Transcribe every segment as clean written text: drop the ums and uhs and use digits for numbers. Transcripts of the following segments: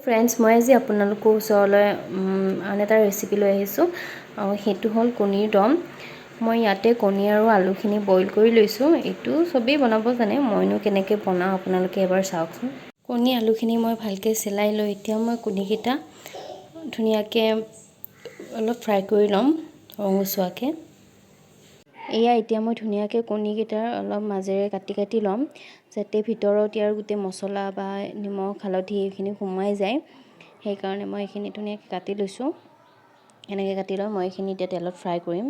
Friends, মই আজি আপোনালোকৰ ওচৰলৈ আন এটা ৰেচিপি লৈ আহিছোঁ। সেইটো হ'ল কণীৰ দম। মই ইয়াতে কণী আৰু আলুখিনি বইল কৰি লৈছোঁ। এইটো চবেই বনাব জানে, মইনো কেনেকৈ বনাওঁ আপোনালোকে এবাৰ চাওকচোন। কণী আলুখিনি মই ভালকৈ চেলাই লৈ এতিয়া মই কণীকেইটা ধুনীয়াকৈ অলপ ফ্ৰাই কৰি ল'ম ৰঙচুৱাকৈ। এয়া এতিয়া মই ধুনীয়াকৈ কণীকেইটাৰ অলপ মাজেৰে কাটি ল'ম, যাতে ভিতৰত ইয়াৰ গোটেই মছলা বা নিমখ হালধি এইখিনি সোমাই যায়। সেইকাৰণে মই এইখিনি ধুনীয়াকৈ কাটি লৈছোঁ। এনেকৈ কাটি লৈ মই এইখিনি এতিয়া তেলত ফ্ৰাই কৰিম।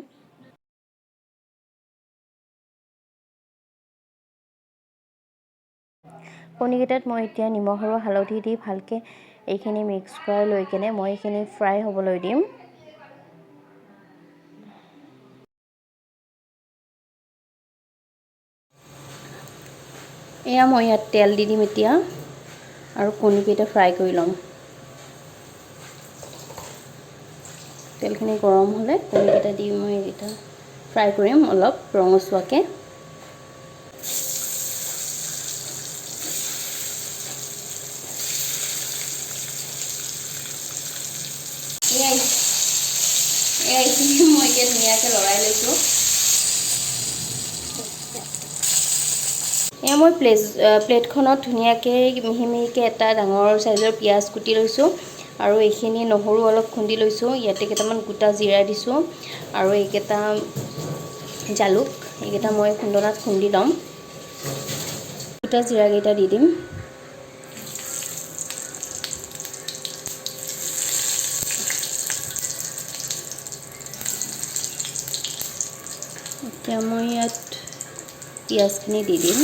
কণীকেইটাত মই এতিয়া নিমখ আৰু হালধি দি ভালকৈ এইখিনি মিক্স কৰাই লৈ কেনে মই এইখিনি ফ্ৰাই হ'বলৈ দিম। এয়া মই ইয়াত তেল দি দিম এতিয়া আৰু কণীকেইটা ফ্ৰাই কৰি ল'ম। তেলখিনি গৰম হ'লে কণীকেইটা দি মই এইকেইটা ফ্ৰাই কৰিম অলপ ৰঙচুৱাকৈ। এইখিনি মই এতিয়া ধুনীয়াকৈ লৰাই লৈছোঁ। এয়া মই প্লেটখনত ধুনীয়াকৈ মিহি মিহিকৈ এটা ডাঙৰ চাইজৰ পিঁয়াজ কুটি লৈছোঁ আৰু এইখিনি নহৰু অলপ খুন্দি লৈছোঁ। ইয়াতে কেইটামান গোটা জিৰা দিছোঁ আৰু এইকেইটা জালুক, এইকেইটা মই খুন্দনাত খুন্দি ল'ম। গোটা জিৰাকেইটা দি দিম। এতিয়া মই ইয়াত পিঁয়াজখিনি দি দিম।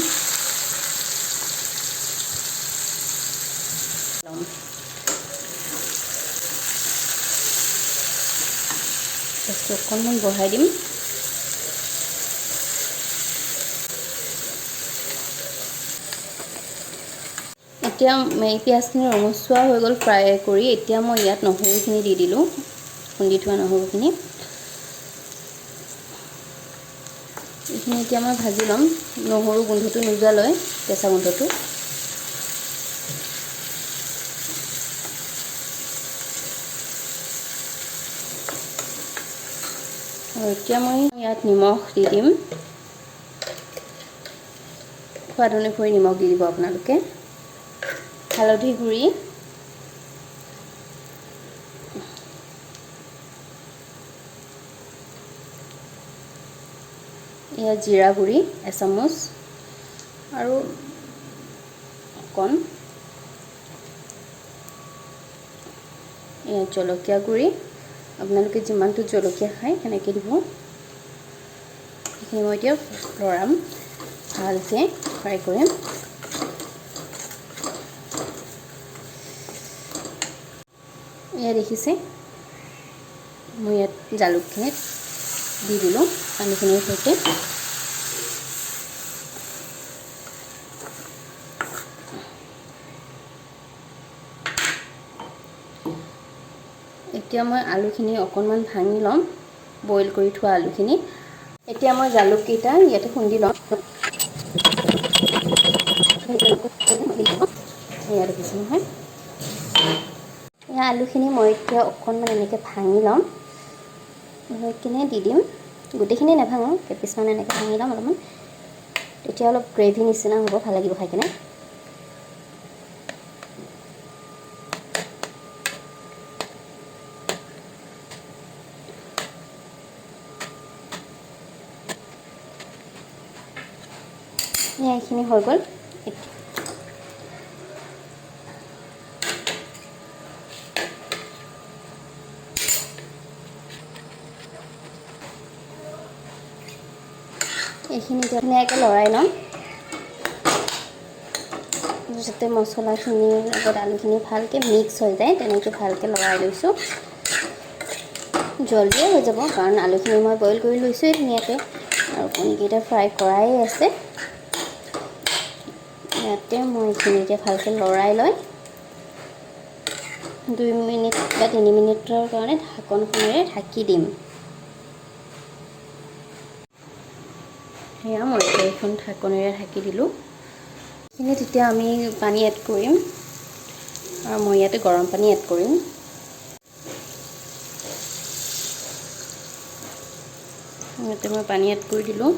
অকণমান বঢ়াই দিম। এতিয়া এই পিঁয়াজখিনি ৰঙচুৱা হৈ গ'ল ফ্ৰাই কৰি। এতিয়া মই ইয়াত নহৰুখিনি দি দিলোঁ, খুন্দি থোৱা নহৰুখিনি। এইখিনি এতিয়া মই ভাজি ল'ম, নহৰু গোন্ধটো নোযোৱালৈ, কেঁচা গোন্ধটো। আৰু এতিয়া মই ইয়াত নিমখ দি দিম। সোৱাদ অনুসৰি নিমখ দি দিব আপোনালোকে। হালধি গুড়ি, এয়া জিৰা গুড়ি এচামুচ আৰু অকণ, এয়া জলকীয়া গুড়ি, আপোনালোকে যিমানটো জলকীয়া খায় সেনেকৈ দিব। এইখিনি মই এতিয়া লৰাম, ভালকৈ ফ্ৰাই কৰিম। এয়া দেখিছে, মই ইয়াত জালুকখিনি দি দিলোঁ পানীখিনিৰ সৈতে। এতিয়া মই আলুখিনি অকণমান ভাঙি ল'ম, বইল কৰি থোৱা আলুখিনি। এতিয়া মই জালুককেইটা ইয়াতে খুন্দি ল'ম। এয়া দেখিছোঁ নহয়। এয়া আলুখিনি মই এতিয়া অকণমান এনেকৈ ভাঙি ল'ম, লৈ কিনে দি দিম। গোটেইখিনি নাভাঙো, কেইপিচমান এনেকৈ ভাঙি ল'ম অলপমান। তেতিয়া অলপ গ্ৰেভি নিচিনা হ'ব, ভাল লাগিব খাই কিনে। এইখিনি হৈ গ'ল। এইখিনি ধুনীয়াকৈ লৰাই ল'ম, যাতে মছলাখিনিৰ লগত আলুখিনি ভালকৈ মিক্স হৈ যায়। তেনেকৈ ভালকৈ লৰাই লৈছোঁ। জলদিয়ে হৈ যাব, কাৰণ আলুখিনি মই বইল কৰি লৈছোঁৱেই ধুনীয়াকৈ আৰু কণীকেইটা ফ্ৰাই কৰাই আছে। ইয়াতে মই এইখিনি এতিয়া ভালকৈ লৰাই লৈ 2 মিনিট বা 3 মিনিটৰ কাৰণে ঢাকনখনেৰে ঢাকি দিম। সেয়া মই এইখন ঢাকনেৰে ঢাকি দিলোঁ। এইখিনি তেতিয়া আমি পানী এড কৰিম। আৰু মই ইয়াতে গৰম পানী এড কৰিম। ইয়াতে মই পানী এড কৰি দিলোঁ।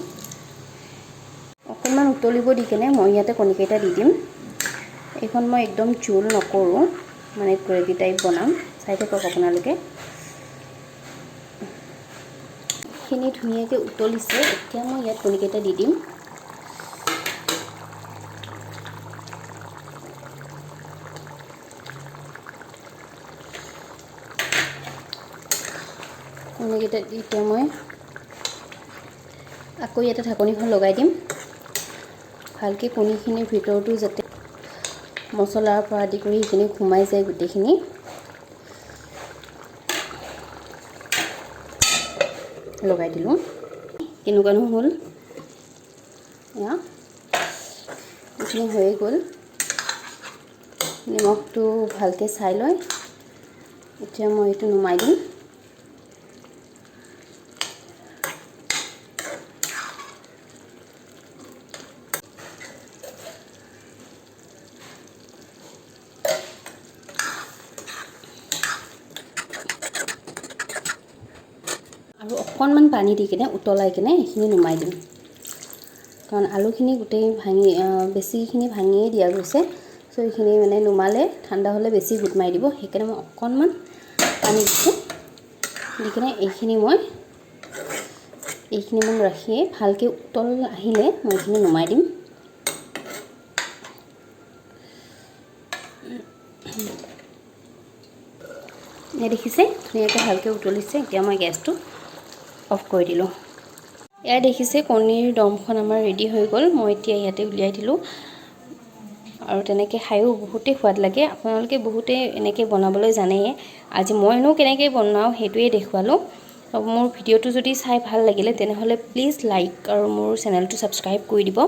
অকণমান উতলিব দি কেনে মই ইয়াতে কণীকেইটা দি দিম। এইখন মই একদম জোল নকৰোঁ, মানে গ্ৰেভি টাইপ বনাম। চাই থাকক আপোনালোকে। এইখিনি ধুনীয়াকৈ উতলিছে। এতিয়া মই ইয়াত কণীকেইটা দি দিম। কণীকেইটা দি এতিয়া মই আকৌ ইয়াতে ঢাকনিখন লগাই দিম। ভালকৈ কণীখিনিৰ ভিতৰতো যাতে মছলাৰ পৰা আদি কৰি সেইখিনি সোমাই যায় গোটেইখিনি। লগাই দিলোঁ। কেনেকুৱানো হ'ল, এয়া এইখিনি হৈয়ে গ'ল। নিমখটো ভালকৈ চাই লৈ এতিয়া মই এইটো নুমাই দিম। আৰু অকণমান পানী দি কিনে উতলাই কিনে এইখিনি নুমাই দিম, কাৰণ আলুখিনি গোটেই বেছিখিনি ভাঙিয়ে দিয়া গৈছে। চ' এইখিনি মানে নুমালে ঠাণ্ডা হ'লে বেছি গোট মাৰি দিব। সেইকাৰণে মই অকণমান পানী দিছোঁ। দি কিনে এইখিনিমান ৰাখিয়ে ভালকৈ উতল আহিলে মই এইখিনি নুমাই দিম। এয়া দেখিছে ধুনীয়াকৈ ভালকৈ উতলিছে। এতিয়া মই গেছটো অফ কৰি দিলোঁ। এয়া দেখিছে কণীৰ দমখন আমাৰ ৰেডি হৈ গ'ল। মই এতিয়া ইয়াতে উলিয়াই দিলোঁ। আৰু তেনেকৈ খায়ো বহুতেই সোৱাদ লাগে। আপোনালোকে বহুতেই এনেকৈ বনাবলৈ জানেই। আজি মইনো কেনেকৈ বনাওঁ সেইটোৱে দেখুৱালোঁ। মোৰ ভিডিঅ'টো যদি চাই ভাল লাগিলে তেনেহ'লে প্লিজ লাইক আৰু মোৰ চেনেলটো ছাবস্ক্ৰাইব কৰি দিব।